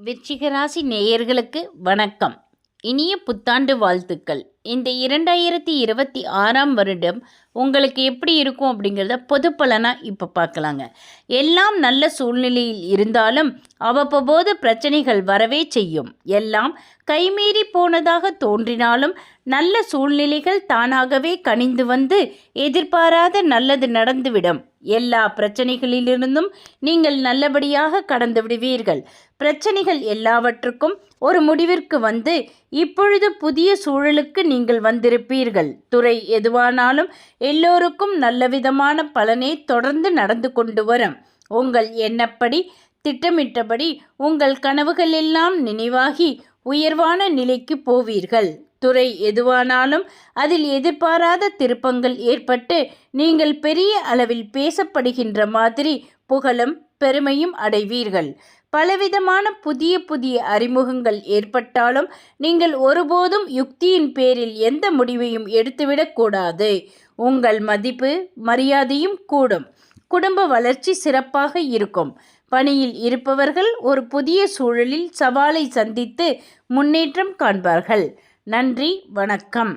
விருச்சிக ராசி நேயர்களுக்கு வணக்கம். இனிய புத்தாண்டு வாழ்த்துக்கள். இந்த 2026ஆம் வருடம் உங்களுக்கு எப்படி இருக்கும் அப்படிங்கிறத பொது பலனாக இப்போ பார்க்கலாங்க. எல்லாம் நல்ல சூழ்நிலையில் இருந்தாலும் அவ்வப்போது பிரச்சனைகள் வரவே செய்யும். எல்லாம் கைமீறி போனதாக தோன்றினாலும் நல்ல சூழ்நிலைகள் தானாகவே கனிந்து வந்து எதிர்பாராத நல்லது நடந்துவிடும். எல்லா பிரச்சனைகளிலிருந்தும் நீங்கள் நல்லபடியாக கடந்து விடுவீர்கள். பிரச்சனைகள் எல்லாவற்றுக்கும் ஒரு முடிவிற்கு வந்து இப்பொழுது புதிய சூழலுக்கு நீங்கள் வந்திருப்பீர்கள். துறை எதுவானாலும் எல்லோருக்கும் நல்லவிதமான பலனே தொடர்ந்து நடந்து கொண்டு வரும். உங்கள் எண்ணப்படி திட்டமிட்டபடி உங்கள் கனவுகள் எல்லாம் நினைவாகி உயர்வான நிலைக்கு போவீர்கள். துறை எதுவானாலும் அதில் எதிர்பாராத திருப்பங்கள் ஏற்பட்டு நீங்கள் பெரிய அளவில் பேசப்படுகின்ற மாதிரி புகழும் பெருமையும் அடைவீர்கள். பலவிதமான புதிய புதிய அறிமுகங்கள் ஏற்பட்டாலும் நீங்கள் ஒருபோதும் யுக்தியின் பேரில் எந்த முடிவையும் எடுத்துவிடக்கூடாது. உங்கள் மதிப்பு மரியாதையும் கூடும். குடும்ப வளர்ச்சி சிறப்பாக இருக்கும். பணியில் இருப்பவர்கள் ஒரு புதிய சூழலில் சவாலை சந்தித்து முன்னேற்றம் காண்பார்கள். நன்றி, வணக்கம்.